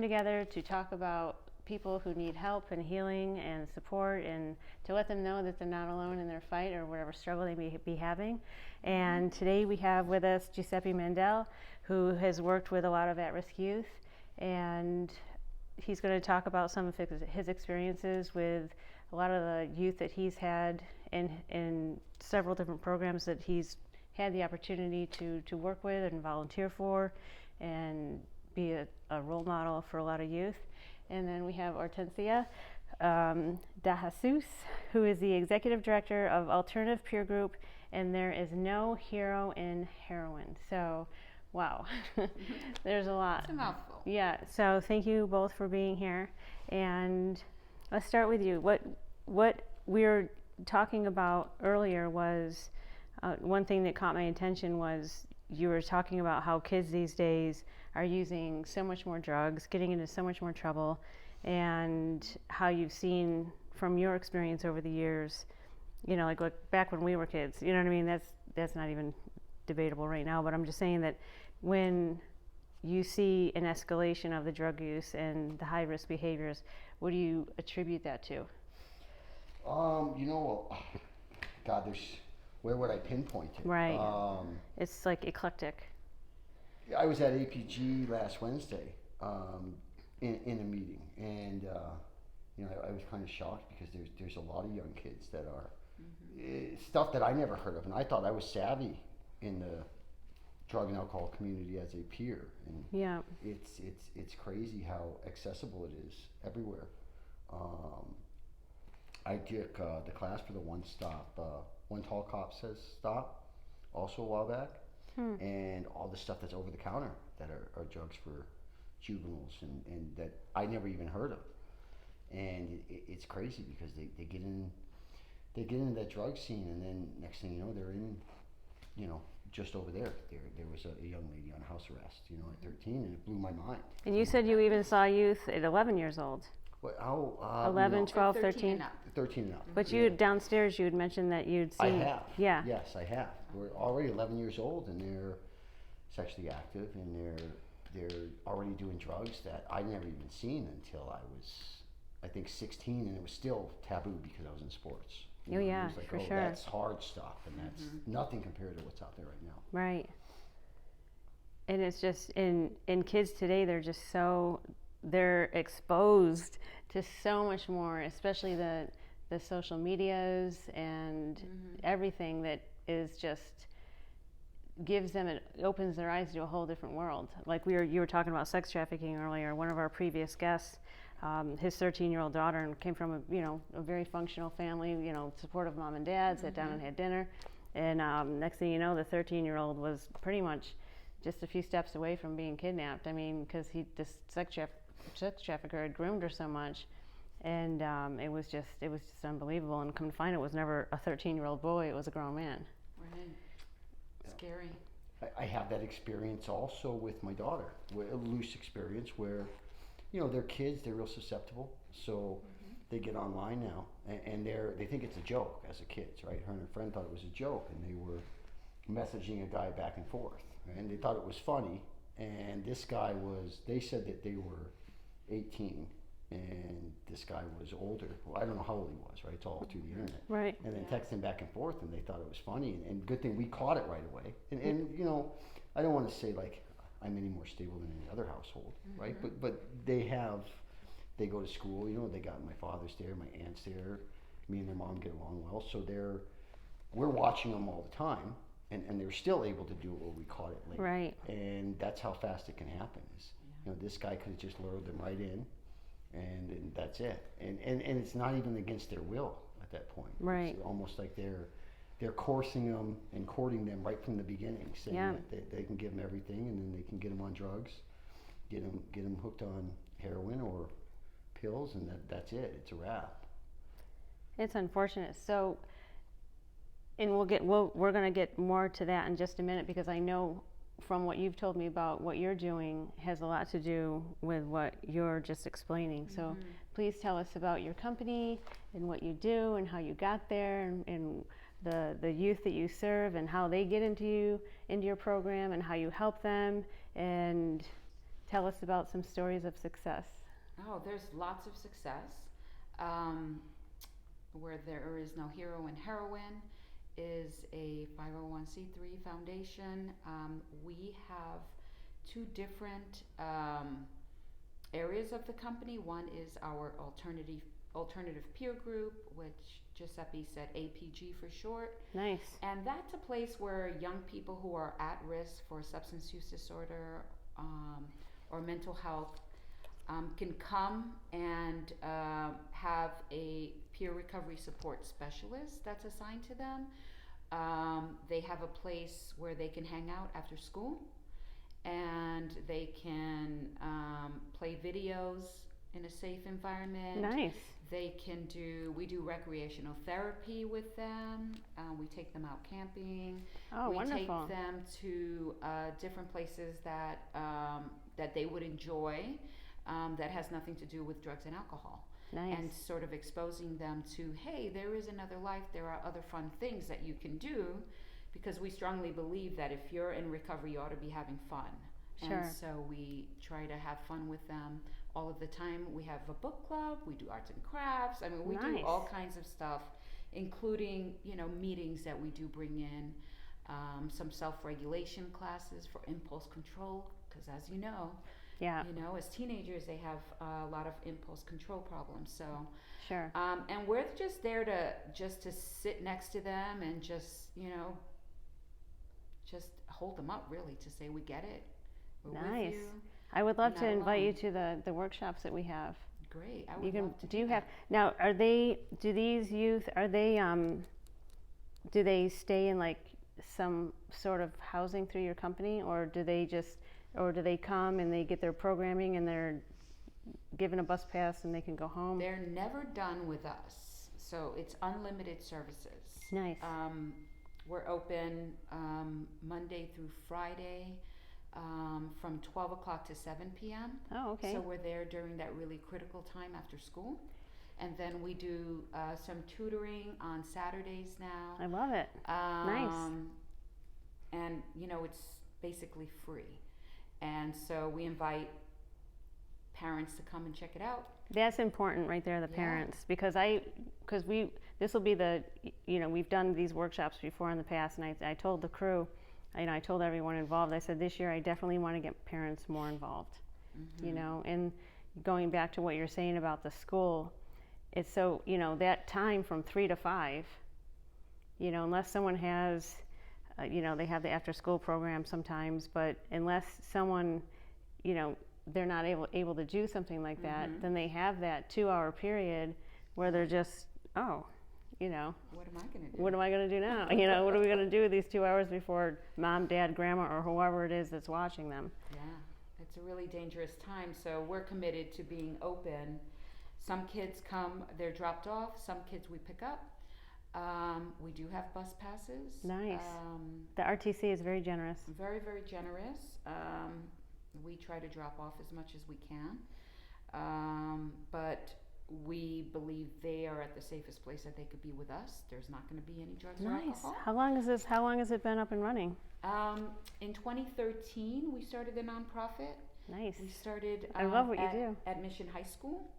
together to talk about people who need help and healing and support, and to let them know that they're not alone in their fight or whatever struggle they may be having. And today we have with us Giuseppe Mandel, who has worked with a lot of at-risk youth, and he's going to talk about some of his experiences with a lot of the youth that he's had in several different programs that he's had the opportunity to work with and volunteer for and be a role model for a lot of youth. And then we have Hortensia Dejesus, who is the Executive Director of Alternative Peer Group, and there is no hero in heroin. So, wow, there's a lot. It's a mouthful. Yeah, so thank you both for being here. And let's start with you. What we were talking about earlier was, one thing that caught my attention was you were talking about how kids these days are using so much more drugs, getting into so much more trouble, and how you've seen from your experience over the years, like back when we were kids, you know what I mean? That's not even debatable right now, but I'm just saying that when you see an escalation of the drug use and the high risk behaviors, what do you attribute that to? God, where would I pinpoint it? Right. It's like eclectic. I was at APG last Wednesday in a meeting, and I was kind of shocked because there's a lot of young kids that are stuff that I never heard of, and I thought I was savvy in the drug and alcohol community as a peer, and yeah, it's crazy how accessible it is everywhere. I took the class for the One Tall Cop Says Stop also a while back, and all the stuff that's over the counter that are drugs for juveniles and that I never even heard of, and it's crazy because they get into that drug scene, and then next thing you know they're in, just over there was a young lady on house arrest, at 13, and it blew my mind. And you said you even saw youth at 11 years old. Well, 11, 12, 13? 13 and up. But you downstairs, you had mentioned that you'd seen. I have. Yeah. Yes, I have. We're already 11 years old, and they're sexually active, and they're already doing drugs that I'd never even seen until I was, I think, 16, and it was still taboo because I was in sports. Oh yeah, it was like, for sure. That's hard stuff, and that's nothing compared to what's out there right now. Right. And it's just in kids today, they're exposed to so much more, especially the social medias and everything that is just gives them, it opens their eyes to a whole different world. Like you were talking about sex trafficking earlier. One of our previous guests, his 13-year-old daughter came from a very functional family, supportive mom and dad, sat down and had dinner, and next thing you know, the 13-year-old was pretty much just a few steps away from being kidnapped. I mean, because this sex trafficker had groomed her so much, and it was just unbelievable. And come to find it was never a 13-year-old boy; it was a grown man. Right. Scary. I have that experience also with my daughter, a loose experience where, they're kids, they're real susceptible, so they get online now, and they think it's a joke as a kids, right? Her and her friend thought it was a joke, and they were messaging a guy back and forth, and they thought it was funny, and this guy they said that they were 18, and this guy was older. Well, I don't know how old he was, right? It's all through the internet. Right. And then texting back and forth, and they thought it was funny, and good thing we caught it right away. And I don't want to say like I'm any more stable than any other household, right? But they go to school, they got my father's there, my aunt's there, me and their mom get along well, so we're watching them all the time, and they're still able to do it where we caught it late. Right. And that's how fast it can happen. This guy could have just lured them right in, and that's it. And it's not even against their will at that point. Right. It's almost like they're coursing them and courting them right from the beginning, saying that they can give them everything, and then they can get them on drugs, get them hooked on heroin or pills, and that's it. It's a wrap. It's unfortunate. So, and we're going to get more to that in just a minute, because I know from what you've told me about what you're doing has a lot to do with what you're just explaining. So please tell us about your company and what you do and how you got there, and the youth that you serve and how they get into your program and how you help them, and tell us about some stories of success. Oh, there's lots of success. Where there is no hero in heroin is a 501c3 foundation. We have two different areas of the company. One is our alternative peer group, which Giuseppe said APG for short. Nice. And that's a place where young people who are at risk for substance use disorder or mental health can come and have a peer recovery support specialist that's assigned to them. They have a place where they can hang out after school, and they can play videos in a safe environment. Nice. We do recreational therapy with them. We take them out camping. Oh, wonderful. We take them to different places that they would enjoy, that has nothing to do with drugs and alcohol. Nice. And sort of exposing them to, hey, there is another life, there are other fun things that you can do, because we strongly believe that if you're in recovery, you ought to be having fun. Sure. And so we try to have fun with them all of the time. We have a book club, we do arts and crafts. I mean, we do all kinds of stuff, including, meetings that we do bring in, some self-regulation classes for impulse control, because as you know, yeah. As teenagers, they have a lot of impulse control problems. So, sure. And we're just there to sit next to them and just hold them up, really, to say we get it. We're nice. with you. I would love to Not invite you alone. to the workshops that we have. Great. I would love to. Do you have now? Do these youth? Do they stay in like some sort of housing through your company, or do they come and they get their programming and they're given a bus pass and they can go home? They're never done with us, so it's unlimited services. Nice. We're open Monday through Friday from 12 o'clock to 7 p.m. Oh, okay. So we're there during that really critical time after school. And then we do some tutoring on Saturdays now. I love it. Nice. And, it's basically free. And so we invite parents to come and check it out. That's important right there, the parents, because this will be we've done these workshops before in the past, and I told the crew, I told everyone involved, I said this year I definitely want to get parents more involved, and going back to what you're saying about the school, it's so, that time from 3 to 5, unless someone has, they have the after school program sometimes, but unless someone, they're not able to do something like that, then they have that 2-hour period where they're just, what am I going to do? What am I going to do now? What are we going to do with these 2 hours before mom, dad, grandma, or whoever it is that's watching them? Yeah, it's a really dangerous time. So we're committed to being open. Some kids come, they're dropped off. Some kids we pick up. We do have bus passes. Nice. The RTC is very generous. Very, very generous. We try to drop off as much as we can. But we believe they are at the safest place that they could be with us. There's not going to be any drugs or alcohol. How long has it been up and running? In 2013, we started a nonprofit. Nice. We started I love what you do. At Mission High School.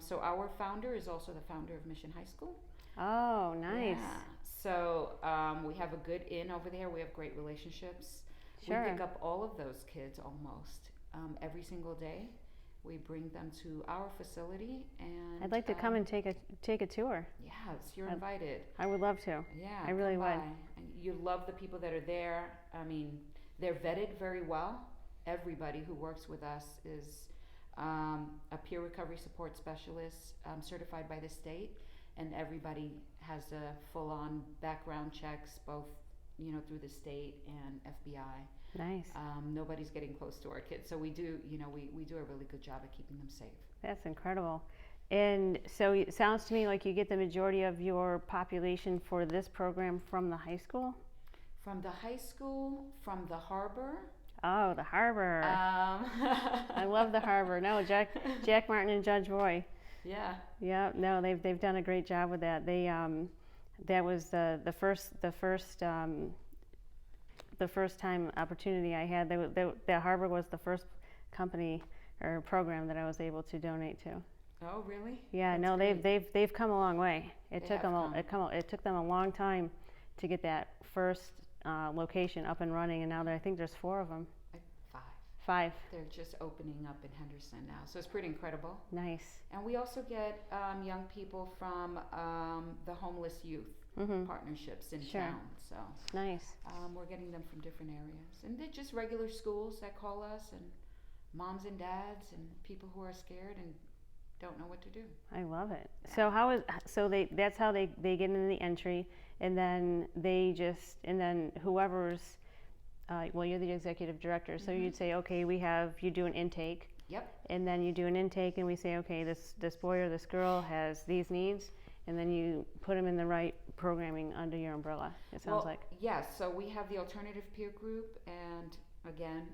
So our founder is also the founder of Mission High School. Oh, nice. Yeah. So we have a good in over there. We have great relationships. Sure. We pick up all of those kids almost every single day. We bring them to our facility, and I'd like to come and take a tour. Yes, you're invited. I would love to. Yeah, I really would. And you love the people that are there. I mean, they're vetted very well. Everybody who works with us is a peer recovery support specialist, certified by the state, and everybody has a full-on background checks, both through the state and FBI. Nice. Nobody's getting close to our kids, so we do we do a really good job at keeping them safe. That's incredible. And so it sounds to me like you get the majority of your population for this program from the high school? From the high school, from the harbor. Oh, the harbor. I love the harbor. No, Jack Martin and Judge Roy. Yeah. Yeah, no, they've done a great job with that. They that was the first time opportunity I had. The harbor was the first company or program that I was able to donate to. Oh, really? Yeah, That's no, great. they've come a long way. It They took have them come. it took them a long time to get that first location up and running, and now I think there's 4 of them. 5. 5. They're just opening up in Henderson now, so it's pretty incredible. Nice. And we also get young people from the homeless youth partnerships in Sure. town. So Nice. we're getting them from different areas, and they're just regular schools that call us, and moms and dads, and people who are scared and don't know what to do. I love it. So that's how they get into the entry, and then whoever's well, you're the executive director, so you'd say, okay, you do an intake. Yep. And then you do an intake, and we say, okay, this boy or this girl has these needs, and then you put them in the right programming under your umbrella. It sounds like. Yes. So we have the alternative peer group, and again,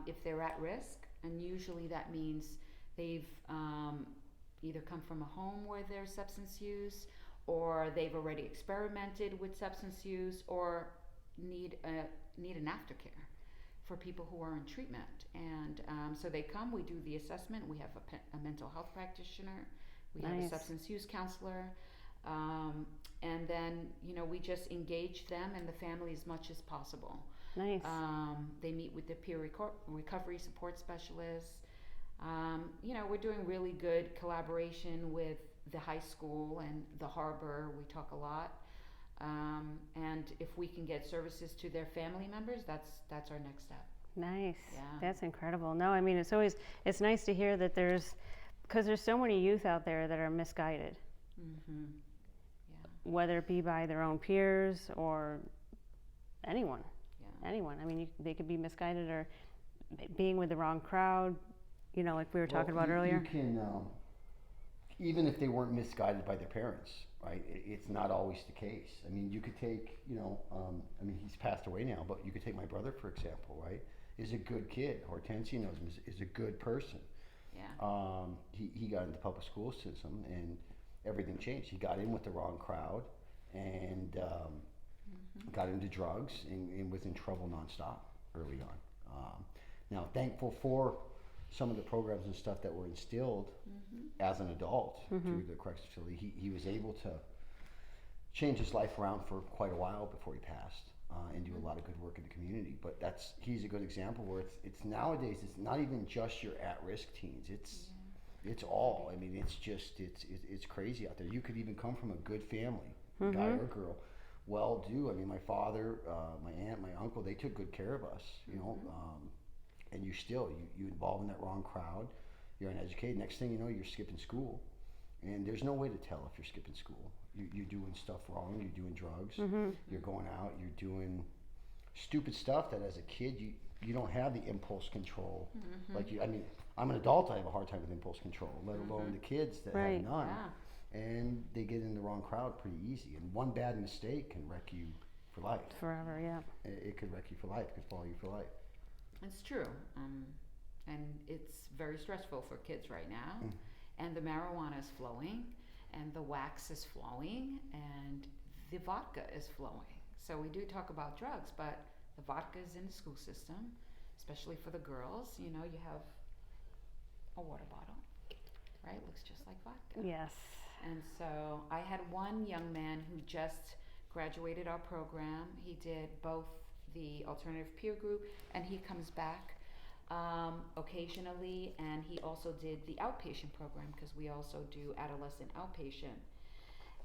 if they're at risk, and usually that means they've either come from a home where there's substance use, or they've already experimented with substance use, or need an aftercare for people who are in treatment. And so they come, we do the assessment, we have a mental health practitioner, we have a substance use counselor, and then we just engage them and the family as much as possible. Nice. They meet with the peer recovery support specialists. We're doing really good collaboration with the high school and the harbor. We talk a lot. And if we can get services to their family members, that's our next step. Nice. Yeah. That's incredible. No, I mean, it's nice to hear that because there's so many youth out there that are misguided. Mm-hmm. Yeah. Whether it be by their own peers or anyone. Yeah. Anyone. I mean, they could be misguided or being with the wrong crowd, like we were talking about earlier. You can, even if they weren't misguided by their parents, right? It's not always the case. I mean, you could take, he's passed away now, but you could take my brother, for example, right? Is a good kid. Hortensia knows him, is a good person. Yeah. He got into public school system, and everything changed. He got in with the wrong crowd, and got into drugs, and was in trouble nonstop early on. Now, thankful for some of the programs and stuff that were instilled as an adult through the corrections facility, he was able to change his life around for quite a while before he passed, and do a lot of good work in the community. But he's a good example where it's nowadays, it's not even just your at-risk teens. It's all. I mean, it's crazy out there. You could even come from a good family, guy or girl, well-do. I mean, my father, my aunt, my uncle, they took good care of us, and you involve in that wrong crowd, you're uneducated, next thing you know, you're skipping school, and there's no way to tell if you're skipping school. You're doing stuff wrong, you're doing drugs, you're going out, you're doing stupid stuff that as a kid you don't have the impulse control. Like I'm an adult, I have a hard time with impulse control, let alone the kids that have none. Yeah. And they get in the wrong crowd pretty easy, and one bad mistake can wreck you for life. Forever, yeah. It could wreck you for life, it could follow you for life. It's true. And it's very stressful for kids right now. And the marijuana is flowing, and the wax is flowing, and the vodka is flowing. So we do talk about drugs, but the vodka is in the school system, especially for the girls. You have a water bottle, right? Looks just like vodka. Yes. And so I had one young man who just graduated our program. He did both the alternative peer group, and he comes back occasionally, and he also did the outpatient program, because we also do adolescent outpatient.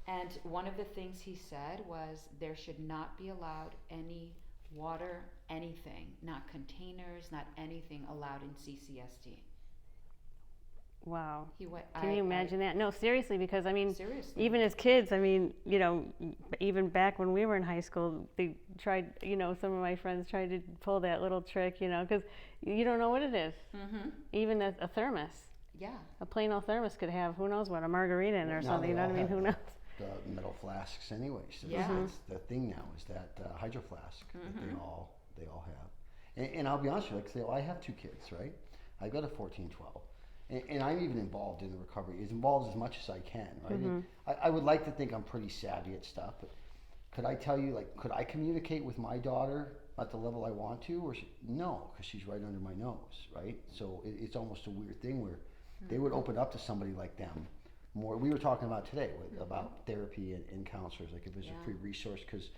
And one of the things he said was there should not be allowed any water, anything, not containers, not anything allowed in CCSD. Wow. Can Can you imagine that? No, seriously, because seriously. even as kids, even back when we were in high school, they tried, some of my friends tried to pull that little trick, because you don't know what it is. Even a thermos. Yeah. A plain old thermos could have, who knows what, a margarita in it or something, you know what I mean? Who knows? The metal flasks anyway. So that's the thing now, is that hydro flask that they all have. And I'll be honest with you, I have 2 kids, right? I've got a 14, 12. And I'm even involved in the recovery, as involved as much as I can, right? I would like to think I'm pretty savvy at stuff, but could I tell you, could I communicate with my daughter at the level I want to, or no, because she's right under my nose, right? So it's almost a weird thing where they would open up to somebody like them more. We were talking about today about therapy and counselors, like if there's a free resource, because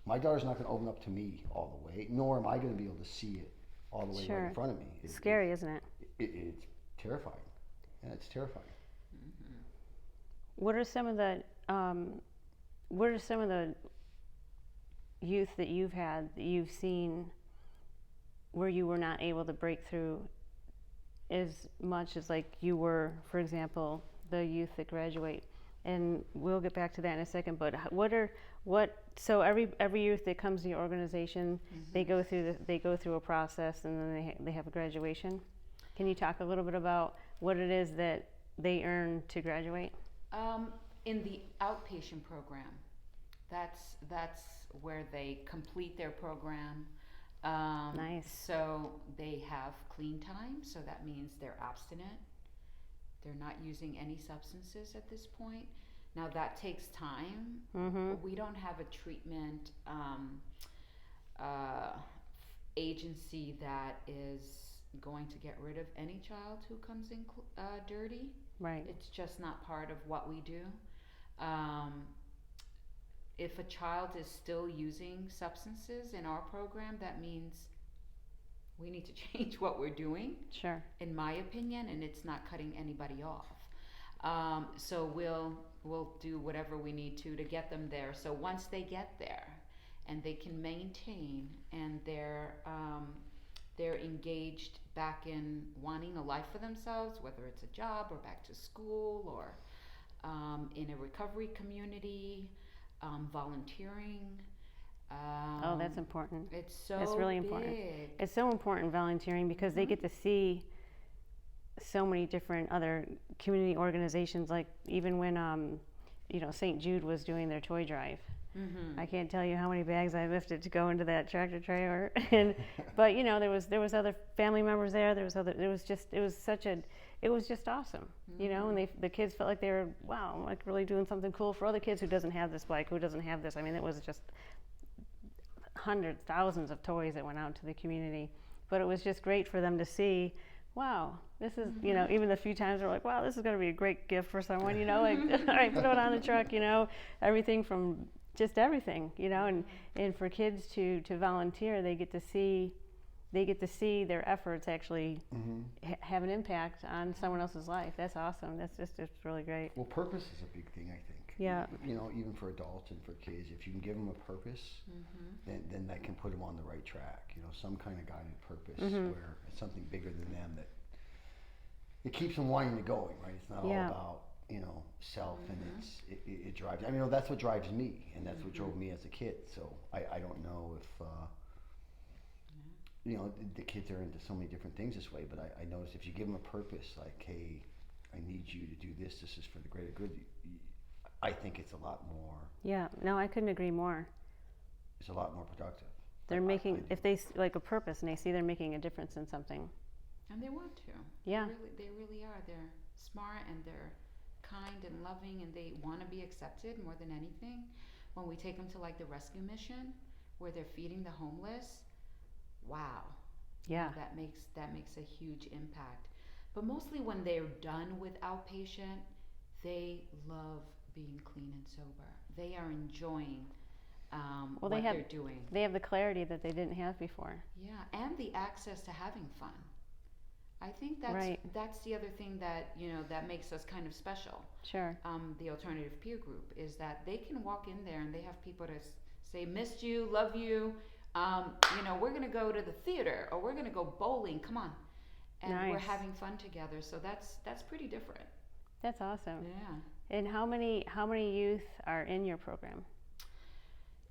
my daughter's not going to open up to me all the way, nor am I going to be able to see it all the way right in front of me. It's scary, isn't it? It's terrifying. Yeah, it's terrifying. What are some of the youth that you've had, that you've seen, where you were not able to break through as much as like you were, for example, the youth that graduate? And we'll get back to that in a second, but so every youth that comes to your organization, they go through a process, and then they have a graduation. Can you talk a little bit about what it is that they earn to graduate? In the outpatient program, that's where they complete their program. Nice. So they have clean time, so that means they're abstinent. They're not using any substances at this point. Now that takes time. We don't have a treatment agency that is going to get rid of any child who comes in dirty. Right. It's just not part of what we do. If a child is still using substances in our program, that means we need to change what we're doing. Sure. In my opinion, and it's not cutting anybody off. So we'll do whatever we need to get them there. So once they get there and they can maintain, and they're engaged back in wanting a life for themselves, whether it's a job or back to school or in a recovery community, volunteering. Oh, that's important. It's really important. It's so important, volunteering, because they get to see so many different other community organizations. Like even when St. Jude was doing their toy drive, I can't tell you how many bags I lifted to go into that tractor trailer. But there was other family members there. It was just awesome, and the kids felt like they were, wow, I'm like really doing something cool for other kids who doesn't have this bike, who doesn't have this. I mean, it was just hundreds, thousands of toys that went out to the community. But it was just great for them to see, wow, this is, even the few times they're like, wow, this is going to be a great gift for someone, like, all right, put it on the truck, everything from just everything, and for kids to volunteer, they get to see their efforts actually have an impact on someone else's life. That's awesome. It's really great. Well, purpose is a big thing, I think. Yeah. Even for adults and for kids, if you can give them a purpose, then that can put them on the right track. Some kind of guided purpose where it's something bigger than them that it keeps them wanting to going, right? It's not all about self, and it drives. That's what drives me, and that's what drove me as a kid. So I don't know if the kids are into so many different things this way, but I notice if you give them a purpose, like, hey, I need you to do this. This is for the greater good. I think it's a lot more. Yeah, no, I couldn't agree more. It's a lot more productive. They're making, if they like a purpose and they see they're making a difference in something. And they want to. Yeah. They really are. They're smart and they're kind and loving, and they want to be accepted more than anything. When we take them to like the rescue mission where they're feeding the homeless, wow. Yeah. That makes a huge impact. But mostly when they're done with outpatient, they love being clean and sober. They are enjoying what they're doing. They have the clarity that they didn't have before. Yeah, and the access to having fun. I think that's the other thing that that makes us kind of special. Sure. The alternative peer group is that they can walk in there and they have people to say, "Missed you, love you. We're gonna go to the theater, or we're gonna go bowling. Come on." And nice. We're having fun together, so that's pretty different. That's awesome. Yeah. And how many youth are in your program?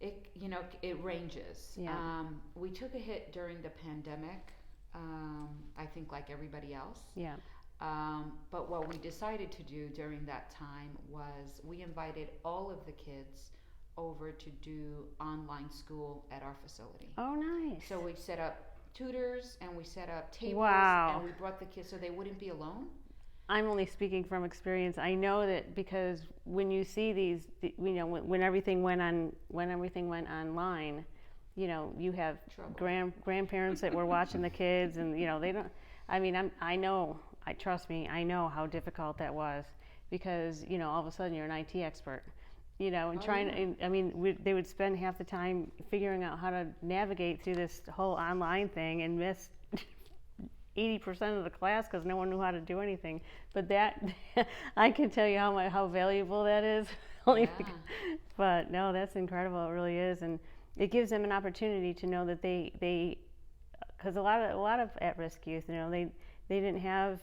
It ranges. Yeah. We took a hit during the pandemic, I think like everybody else. Yeah. But what we decided to do during that time was we invited all of the kids over to do online school at our facility. Oh, nice. So we set up tutors and we set up tables. Wow. And we brought the kids so they wouldn't be alone. I'm only speaking from experience. I know that because when you see these, when everything went online, you know, you have Trouble. grandparents that were watching the kids, and you know, they don't. I mean, trust me, I know how difficult that was, because you know, all of a sudden you're an IT expert, you know, and Oh, trying. yeah. And, I mean, they would spend half the time figuring out how to navigate through this whole online thing and miss 80% of the class because no one knew how to do anything. But that, I can tell you how valuable that is. Only Yeah. but no, that's incredible. It really is, and it gives them an opportunity to know that they because a lot of at-risk youth, you know, they didn't have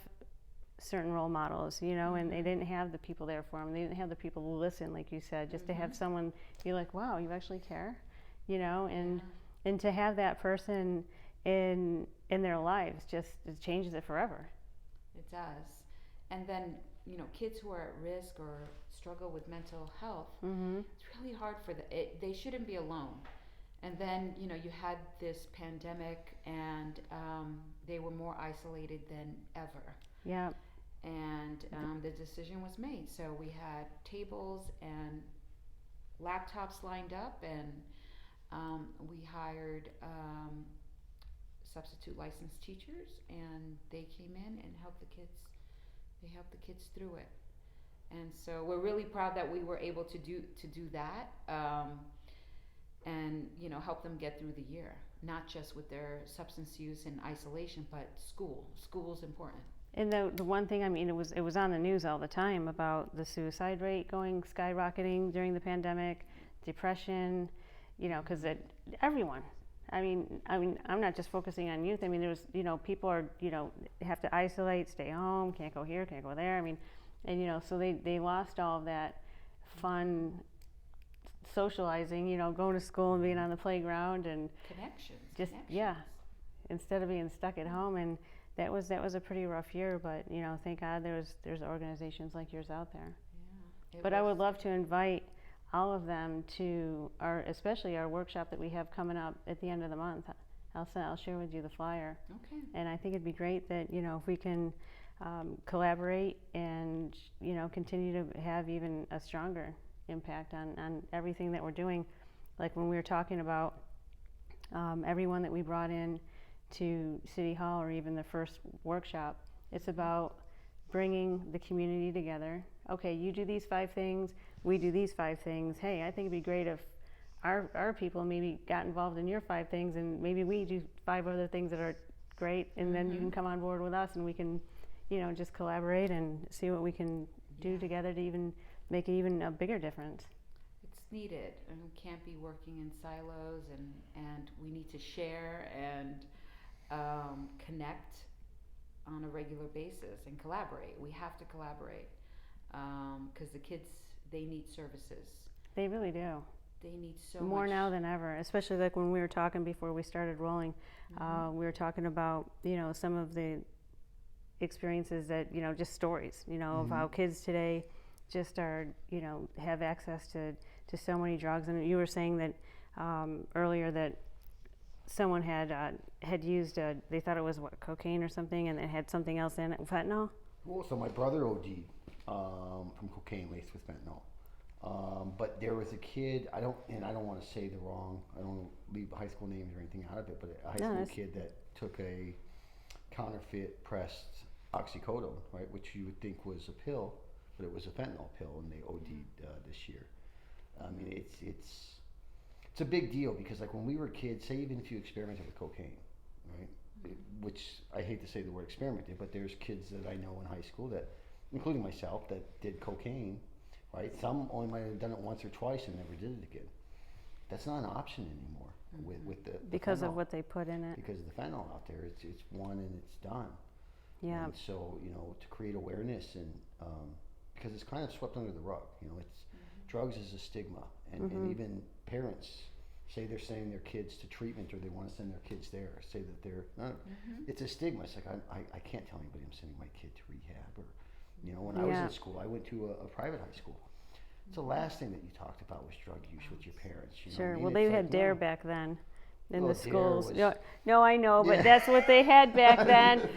certain role models, you know, and they didn't have the people there for them. They didn't have the people who listen, like you said, just to have someone be like, wow, you actually care, you know, and to have that person in their lives, just it changes it forever. It does. And then, you know, kids who are at risk or struggle with mental health, it's really hard for them. They shouldn't be alone. And then, you know, you had this pandemic, and they were more isolated than ever. Yeah. And the decision was made. So we had tables and laptops lined up, and we hired substitute licensed teachers, and they came in and helped the kids. They helped the kids through it, and so we're really proud that we were able to do that, and you know, help them get through the year, not just with their substance use and isolation, but school. School's important. And the one thing, I mean, it was on the news all the time about the suicide rate going skyrocketing during the pandemic, depression, you know, because everyone. I mean, I'm not just focusing on youth. I mean, there was, you know, people are, you know, have to isolate, stay home, can't go here, can't go there. I mean, and you know, so they lost all of that fun socializing, you know, going to school and being on the playground and Connections. just yeah, instead of being stuck at home. And that was a pretty rough year, but you know, thank God there's organizations like yours out there. Yeah. But I would love to invite all of them to especially our workshop that we have coming up at the end of the month. I'll share with you the flyer. Okay. And I think it'd be great that, you know, if we can collaborate and, you know, continue to have even a stronger impact on everything that we're doing. Like when we were talking about everyone that we brought in to City Hall, or even the first workshop, it's about bringing the community together. Okay, you do these 5 things, we do these 5 things. Hey, I think it'd be great if our people maybe got involved in your 5 things, and maybe we do 5 other things that are great, and then you can come on board with us, and we can, you know, just collaborate and see what we can do together to even make even a bigger difference. It's needed, and we can't be working in silos, and we need to share and connect on a regular basis and collaborate. We have to collaborate, because the kids, they need services. They really do. They need so More much. now than ever, especially like when we were talking before we started rolling. We were talking about, you know, some of the experiences that, you know, just stories, you know, of how kids today just are, you know, have access to so many drugs. And you were saying that earlier that someone had used they thought it was cocaine or something, and it had something else in it, fentanyl. Well, so my brother OD'd from cocaine laced with fentanyl. But there was a kid, I don't want to say the wrong, I don't want to leave high school names or anything out of it, but a high school kid that took a counterfeit pressed oxycodone, right, which you would think was a pill, but it was a fentanyl pill, and they OD'd this year. I mean, it's a big deal, because like when we were kids, say even if you experimented with cocaine, right, which I hate to say the word experimented, but there's kids that I know in high school that, including myself, that did cocaine, right? Some only might have done it once or twice and never did it again. That's not an option anymore with the Because fentanyl, of what they put in it. because of the fentanyl out there. It's one and it's done. Yeah. And so, you know, to create awareness, and because it's kind of swept under the rug, you know, it's drugs is a stigma, and even parents say they're sending their kids to treatment, or they want to send their kids there, or say that they're it's a stigma. It's like I can't tell anybody I'm sending my kid to rehab, or, you know, when I was in school, I went to a private high school. It's the last thing that you talked about was drug use with your parents. You know Sure. what I mean? Well, It's they like, had DARE no. back then, in Oh, the Dare schools. was- No, I know, but Yeah. that's what they had back then.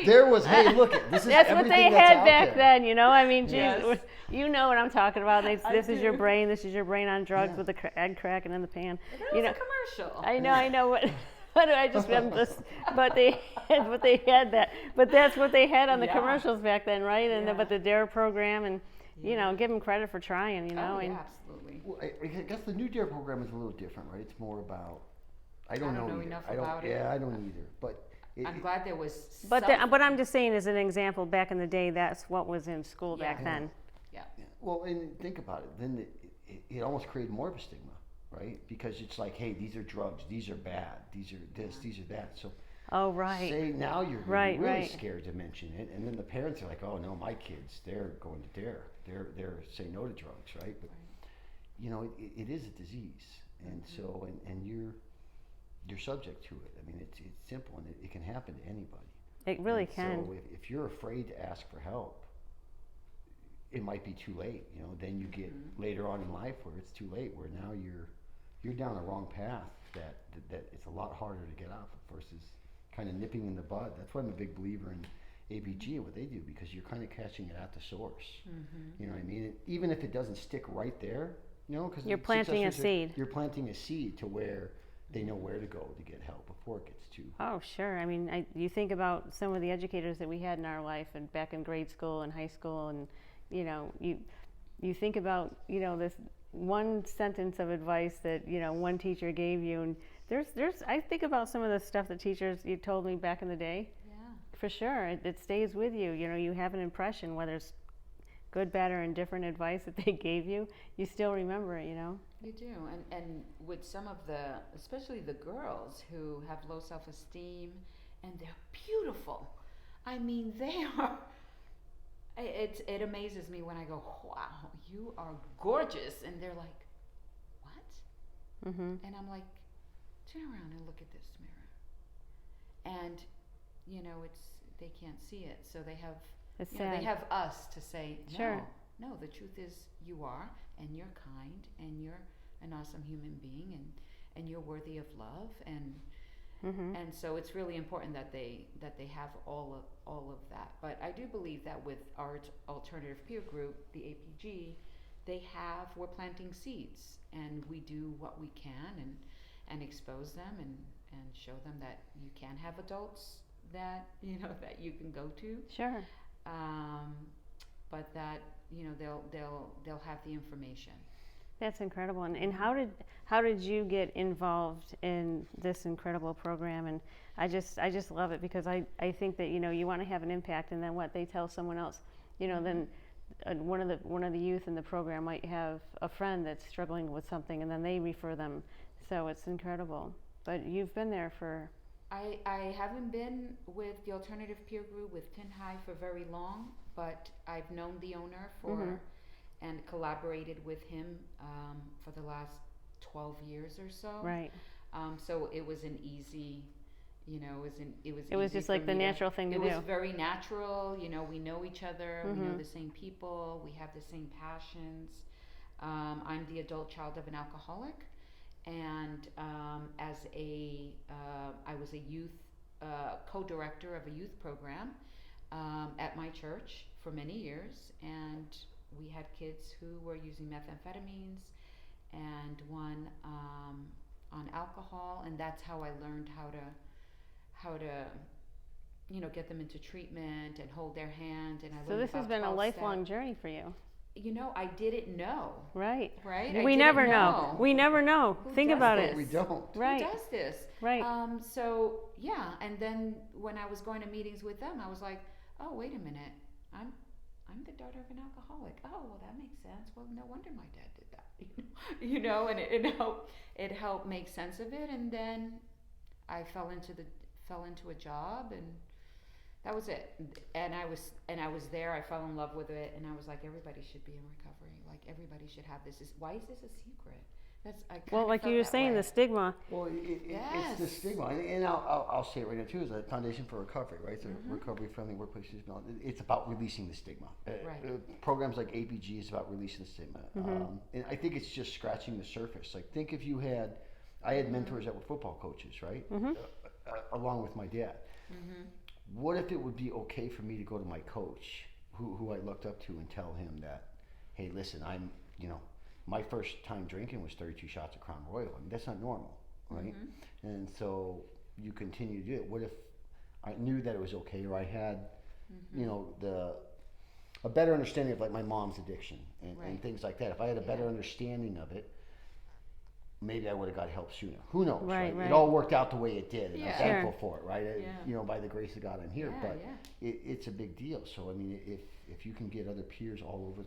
There was, hey, look, this is That's what they everything that's had out back there. then, you know. I mean, geez, Yes. you know what I'm talking about. This I is your do. brain. This is your brain on drugs Yeah. with the egg cracking in the pan. That You was know, a commercial. I know. What do I just? I'm just. But they had that. But that's what they had on the Yeah. commercials back then, right? And Yeah. but the Dare program, and you know, Yeah. give them credit for trying. You know, Oh, and yeah, absolutely. Well, I guess the new Dare program is a little different, right? It's more about, I don't know either. enough I don't, about it. yeah, I don't either. But I'm glad there was but some. but I'm just saying, as an example, back in the day, that's what was in school Yeah. back then. Yeah. yeah, well, and think about it. Then it almost created more of a stigma, right? Because it's like, hey, these are drugs. These are bad. These are this. These are that. So Oh, right. say now you're gonna Right, be really right. scared to mention it, and then the parents are like, oh no, my kids, they're going to Dare. They're saying no to drugs, right? But you know, it is a disease, and so and you're subject to it. I mean, it's simple, and it can happen to anybody. It really And can. So if you're afraid to ask for help, it might be too late. You know, then you get later on in life where it's too late, where now you're down a wrong path that it's a lot harder to get off of versus kind of nipping in the bud. That's why I'm a big believer in ABG and what they do, because you're kind of catching it at the source. You know what I mean? Even if it doesn't stick right there, you know, because You're planting a seed. You're planting a seed to where they know where to go to get help before it gets too. Oh, sure. I mean, you think about some of the educators that we had in our life, and back in grade school and high school, and you know, you think about, you know, this one sentence of advice that, you know, one teacher gave you, and there's I think about some of the stuff that teachers you told me back in the day. Yeah. For sure, it stays with you. You know, you have an impression, whether it's good, bad, or indifferent advice that they gave you, you still remember it. You know. You do, and with some of especially the girls who have low self-esteem, and they're beautiful. I mean, they are. It amazes me when I go, wow, you are gorgeous, and they're like, what? Mm-hmm. And I'm like, turn around and look at this mirror. And you know, they can't see it, so they have. It's You know, sad. they have us to say, no, Sure. no, the truth is you are, and you're kind, and you're an awesome human being, and you're worthy of love, and and so it's really important that they have all of that. But I do believe that with our alternative peer group, the APG, we're planting seeds, and we do what we can and expose them and show them that you can have adults that that you can go to. Sure. But that they'll have the information. That's incredible. And how did you get involved in this incredible program? And I just love it, because I think that, you know, you want to have an impact, and then what they tell someone else, you know, then one of the youth in the program might have a friend that's struggling with something, and then they refer them. So it's incredible. But you've been there for. I haven't been with the alternative peer group with TINHIH for very long, but I've known the owner and collaborated with him for the last 12 years or so. Right. So it was an easy, it was. It was easy just for like the me natural thing to do. It was very natural. You know, we know each other. We know the same people. We have the same passions. I'm the adult child of an alcoholic, and I was a youth co-director of a youth program at my church for many years, and we had kids who were using methamphetamines and one on alcohol, and that's how I learned how to get them into treatment and hold their hand. And I So learned this has about been a 12 lifelong steps. journey for you. I didn't know. Right. Right? We never know. We never know. Who Think does about this? it. We don't. Right. Who does this? Right. So yeah, and then when I was going to meetings with them, I was like, oh, wait a minute, I'm the daughter of an alcoholic. Oh, well, that makes sense. Well, no wonder my dad did that. And it helped make sense of it. And then I fell into a job, and that was it. And I was there. I fell in love with it, and I was like, everybody should be in recovery. Like, everybody should have this. Why is this a secret? Well, like you were saying, the stigma. Well, it's the Yes. stigma, and I'll say it right now too. Is a foundation for recovery, right? The recovery-friendly workplaces. It's about releasing the stigma. Right. Programs like APG is about releasing the stigma, and I think it's just scratching the surface. Like, think if you had I had mentors that were football coaches, right? Mhm. Along with my dad. Mm-hmm. What if it would be okay for me to go to my coach, who I looked up to, and tell him that, hey, listen, my first time drinking was 32 shots of Crown Royal. I mean, that's not normal, right? Mm-hmm. And so you continue to do it. What if I knew that it was okay, or I had, a better understanding of like my mom's addiction and Right. things like that. If I had a better Yeah. understanding of it, maybe I would have got help sooner. Who knows, Right, right? right. It all worked out the way it did, and Yeah. I'm Sure. thankful for it, right? Yeah. By the grace of God, I'm here. Yeah, But yeah. it's a big deal. So I mean, if you can get other peers all over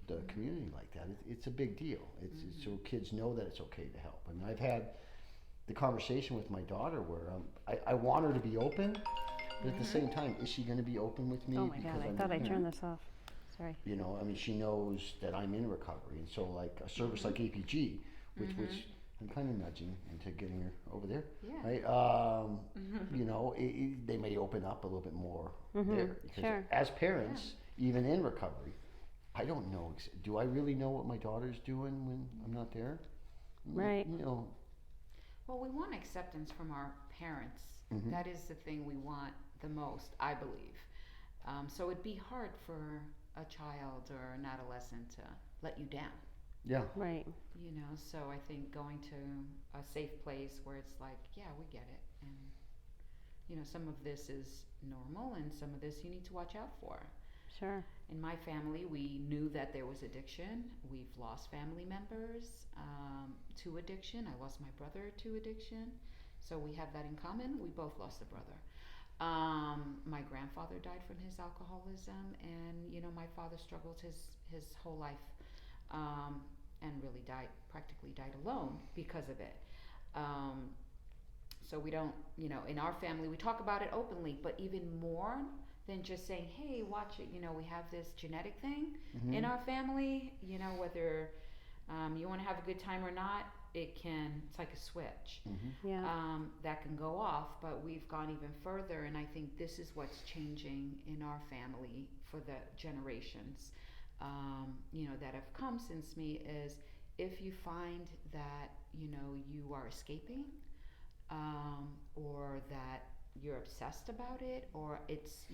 the community like that, it's a big deal. It's so kids know that it's okay to help. I mean, I've had the conversation with my daughter where I want her to be open, but at the same time, is she going to be open with me? Oh my God, I thought I turned this off. Sorry. I mean, she knows that I'm in recovery, and so like a service like APG, which I'm kind of nudging into getting her over there, Yeah. right? They may open up a little bit more there. Because Sure. as parents, even in recovery, I don't know. Do I really know what my daughter's doing when I'm not there? Right. Well, we want acceptance from our parents. Mhm. That is the thing we want the most, I believe. So it'd be hard for a child or an adolescent to let you down. Yeah. Right. So I think going to a safe place where it's like, yeah, we get it. And, some of this is normal and some of this you need to watch out for. Sure. In my family, we knew that there was addiction. We've lost family members to addiction. I lost my brother to addiction. So we have that in common. We both lost a brother. My grandfather died from his alcoholism, and my father struggled his whole life, and really practically died alone because of it. So we don't, in our family we talk about it openly, but even more than just saying, hey, watch it. We have this genetic thing in our family. Whether you want to have a good time or not, it's like a switch. Yeah. That can go off, but we've gone even further, and I think this is what's changing in our family for the generations, that have come since me, is if you find that, you are escaping, or that you're obsessed about it, or it's,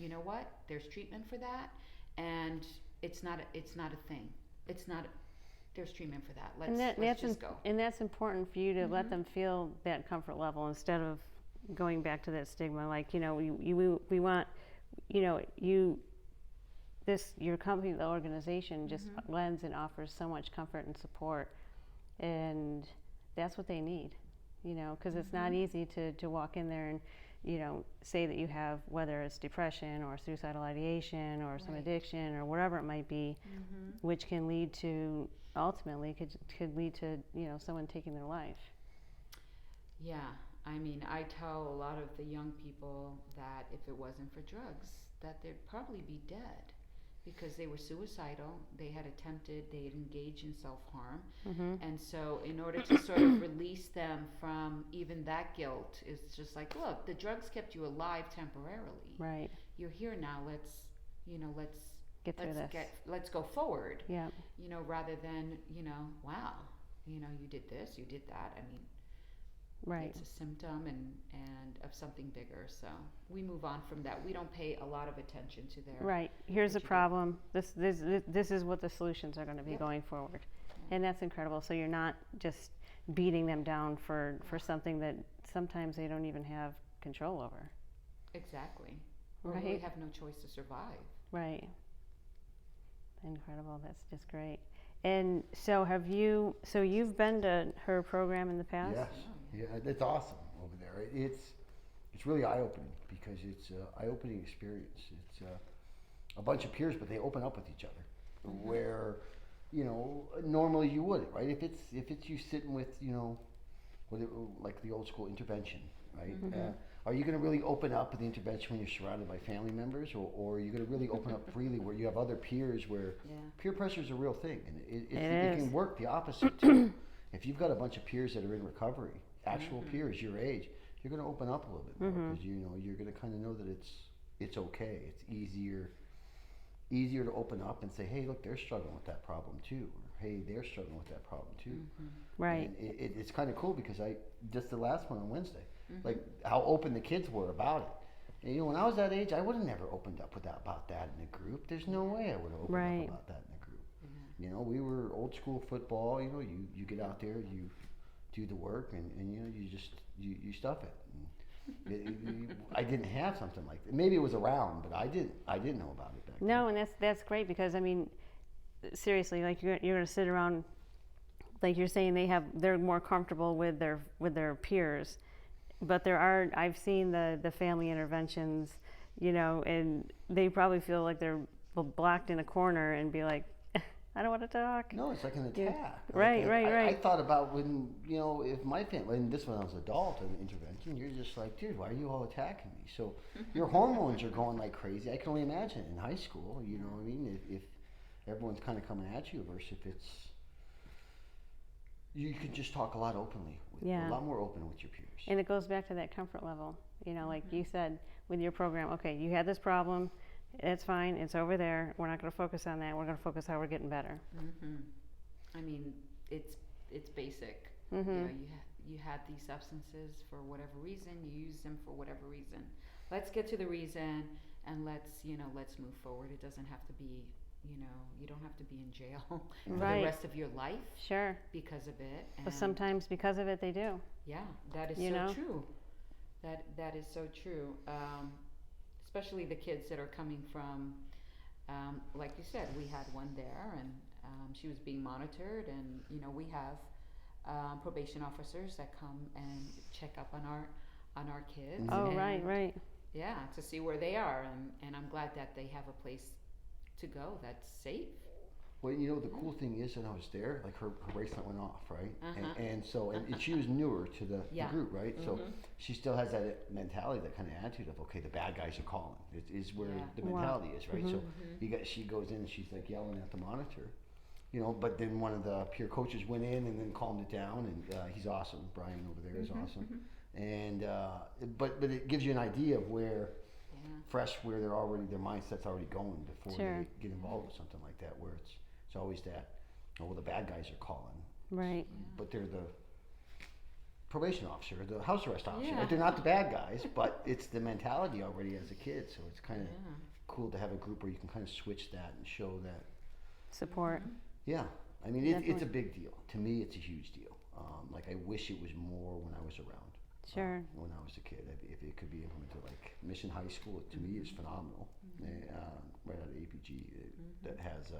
there's treatment for that, and it's not a thing. There's treatment for that. Let's just go. And that's important for you to let them feel that comfort level instead of going back to that stigma. Like, we want, your company, the organization just lends and offers so much comfort and support. And that's what they need, because it's not easy to walk in there and, say that you have, whether it's depression or suicidal ideation or some addiction or whatever it might be, which can lead to, ultimately could lead to, someone taking their life. Yeah, I mean, I tell a lot of the young people that if it wasn't for drugs, that they'd probably be dead, because they were suicidal, they had engaged in self-harm, and so in order to sort of release them from even that guilt, it's just like, look, the drugs kept you alive temporarily. Right. You're here now, let's Get through this. let's go forward. Yeah. Rather than, wow, you did this, you did that. I mean, Right. it's a symptom and of something bigger. So we move on from that. We don't pay a lot of attention to their Right. Here's the what you do. problem. This is what the solutions are going to be going forward. And that's incredible. So you're not just beating them down for something that sometimes they don't even have control over. Exactly. Or Right. really have no choice to survive. Right. Incredible. That's just great. And so you've been to her program in the past? Yes. Yeah, it's awesome over there. It's really eye-opening because it's an eye-opening experience. It's a bunch of peers, but they open up with each other, where normally you wouldn't, right? If it's you sitting with like the old school intervention, right? Are you going to really open up at the intervention when you're surrounded by family members, or are you going to really open up freely where you have other peers, where peer pressure is a real thing, and it can work the opposite too. If you've got a bunch of peers that are in recovery, actual peers your age, you're going to open up a little bit more because you're going to kind of know that it's okay, it's easier, easier to open up and say, hey, look, they're struggling with that problem too, or hey, they're struggling with that problem too. Right. And it's kind of cool because just the last one on Wednesday, like how open the kids were about it. And, when I was that age, I would have never opened up about that in a group. There's no way I would have opened up about that in a group. We were old school football. You get out there, you do the work, and you just you stuff it. I didn't have something like that. Maybe it was around, but I didn't know about it back then. No, and that's great because I mean, seriously, like you're going to sit around, like you're saying they're more comfortable with their peers, but I've seen the family interventions, and they probably feel like they're blocked in a corner and be like, I don't want to talk. No, it's like an attack. Yeah. Right. I thought about when, if my family, and this when I was adult, an intervention, you're just like, dude, why are you all attacking me? So your hormones are going like crazy. I can only imagine in high school, you know what I mean? If everyone's kind of coming at you versus if it's, you could just talk a lot openly, a lot more open with your peers. And it goes back to that comfort level, like you said with your program, okay, you had this problem. It's fine. It's over there. We're not going to focus on that. We're going to focus how we're getting better. I mean, it's basic. You had these substances for whatever reason. You use them for whatever reason. Let's get to the reason and let's move forward. It doesn't have to be, you don't have to be in jail for the rest of your life. Sure. Because of it. But sometimes because of it, they do. Yeah, that is so true. That is so true. Especially the kids that are coming from, like you said, we had one there, and she was being monitored, and we have probation officers that come and check up on our kids. Oh, and, right. Yeah, to see where they are, and I'm glad that they have a place to go that's safe. Well, the cool thing is, when I was there, like her bracelet went off, right? And so she was newer to the group, right? So she still has that mentality, that kind of attitude of, okay, the bad guys are calling. It is where the mentality is, right? So she goes in and she's like yelling at the monitor, But then one of the peer coaches went in and then calmed it down, and he's awesome. Brian over there is awesome, and but it gives you an idea of where. Fresh, where their mindset's already going before they get involved with something like that, where it's always that, the bad guys are calling. Right. But they're the probation officer, the house arrest officer. They're not the bad guys, but it's the mentality already as a kid. So it's kind of cool to have a group where you can kind of switch that and show that. Support. Yeah. I mean, it's a big deal. To me, it's a huge deal. Like, I wish it was more when I was around. Sure. When I was a kid, if it could be implemented, like Mission High School, to me is phenomenal. Right out of APG, that has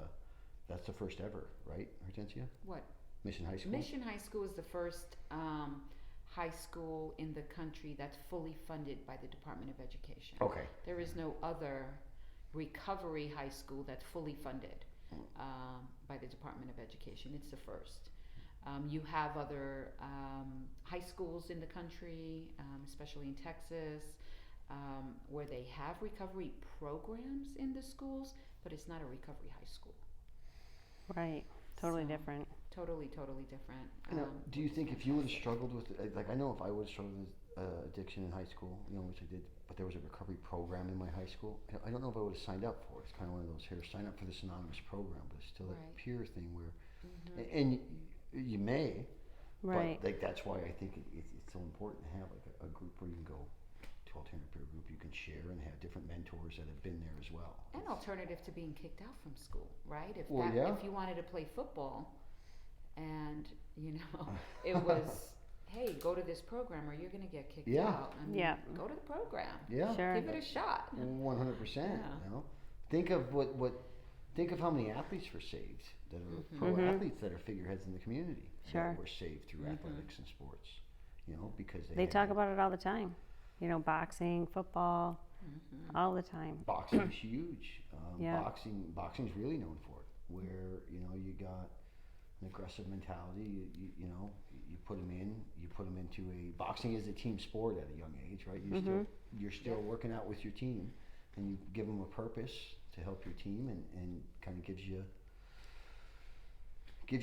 that's the first ever, right, Hortensia? What? Mission High School. Mission High School is the first high school in the country that's fully funded by the Department of Education. Okay. There is no other recovery high school that's fully funded by the Department of Education. It's the first. You have other high schools in the country, especially in Texas, where they have recovery programs in the schools, but it's not a recovery high school. Right. Totally different. Totally different. Do you think if you would have struggled with, like, I know if I would have struggled with addiction in high school, which I did, but there was a recovery program in my high school, I don't know if I would have signed up for it. It's kind of one of those, here, sign up for this anonymous program, but it's still that peer thing where, and you may, but like that's why I think it's so important to have like a group where you can go to alternative peer group, you can share and have different mentors that have been there as well. An alternative to being kicked out from school, right? If you wanted to play football, and it was, hey, go to this program or you're going to get kicked out. I mean, go to the program. Yeah, sure. Give it a shot. 100%. Think of think of how many athletes were saved that are pro athletes that are figureheads in the community that were saved through athletics and sports. Because they talk about it all the time. Boxing, football, all the time. Boxing is huge. Boxing's really known for it. Where you got an aggressive mentality. You put them into a boxing is a team sport at a young age, right? You're still working out with your team, and you give them a purpose to help your team, and kind of gives you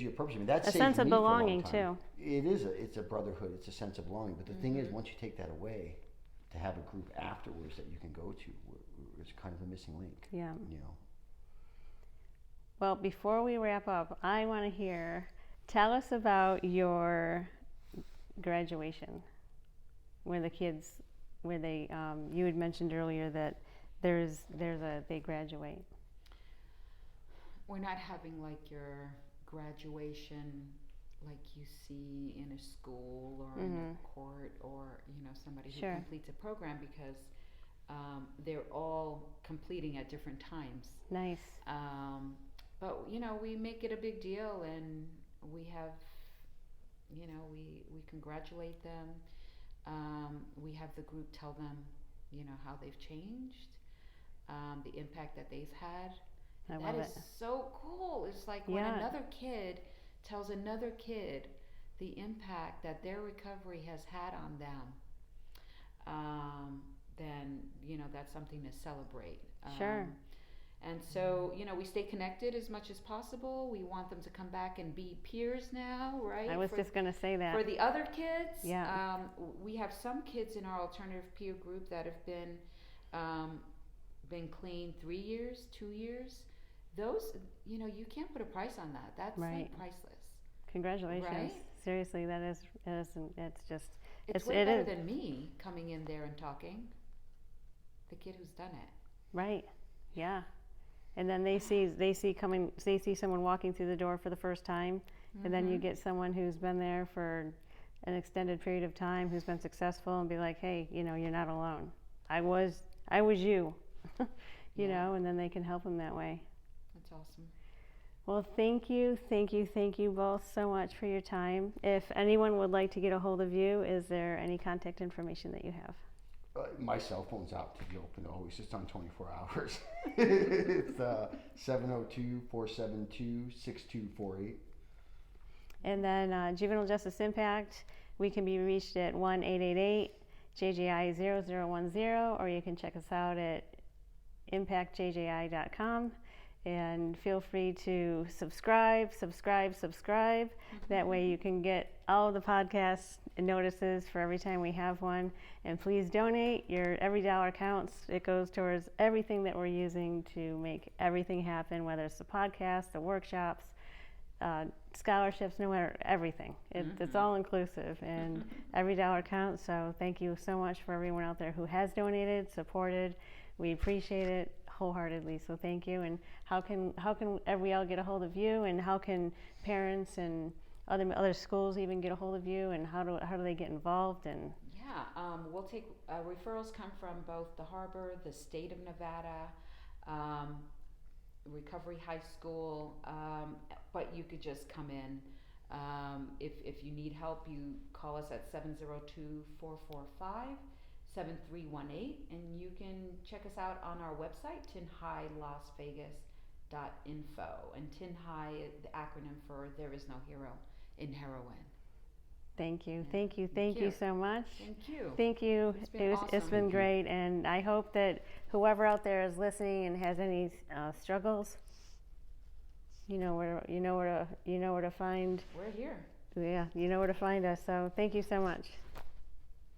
a purpose. I mean, that's a sense of belonging too. It is it's a brotherhood. It's a sense of belonging. But the thing is, once you take that away, to have a group afterwards that you can go to, it's kind of a missing link. Yeah. Well, before we wrap up, I want to hear, tell us about your graduation, where the kids, where they, you had mentioned earlier that they graduate. We're not having like your graduation like you see in a school or in a court or, you know, somebody who Sure. completes a program, because they're all completing at different times. Nice. But, you know, we make it a big deal, and we have, you know, we congratulate them. We have the group tell them, you know, how they've changed, the impact that they've had. I That love is it. so cool. It's like when Yeah. another kid tells another kid the impact that their recovery has had on them, then, you know, that's something to celebrate. Sure. And so, you know, we stay connected as much as possible. We want them to come back and be peers now, right? I was just going to say that. For the other kids, Yeah. we have some kids in our alternative peer group that have been clean 3 years, 2 years. Those, you know, you can't put a price on that. That's Right. like priceless. Congratulations. Right? Seriously, it's just, It's way better than me coming in there and talking. The kid who's done it. Right. Yeah. And then they see someone walking through the door for the first time, and then you get someone who's been there for an extended period of time, who's been successful, and be like, hey, you know, you're not alone. I was you, you Yeah. know, and then they can help them that way. That's awesome. Well, thank you both so much for your time. If anyone would like to get a hold of you, is there any contact information that you have? My cell phone's out to the open always. It's on 24 hours. It's 702-472-6248. And then Juvenile Justice Impact, we can be reached at 1-888-JJI-0010, or you can check us out at impactjji.com. And feel free to subscribe. That way you can get all of the podcast notices for every time we have one. And please donate. Every dollar counts. It goes towards everything that we're using to make everything happen, whether it's the podcast, the workshops, scholarships, no matter, everything. It's all inclusive, and every dollar counts. So thank you so much for everyone out there who has donated, supported. We appreciate it wholeheartedly. So thank you. And how can we all get a hold of you, and how can parents and other schools even get a hold of you, and how do they get involved? And we'll take referrals come from both the Harbor, the state of Nevada, Recovery High School, but you could just come in. If you need help, you call us at 702-445-7318, and you can check us out on our website, TINHIHLasVegas.info. And TINHIH, the acronym for There Is No Hero in Heroin. Thank you so much. Thank you. It's Awesome. been great, and I hope that whoever out there is listening and has any struggles, you know where to find. We're here. Yeah, you know where to find us. So thank you so much.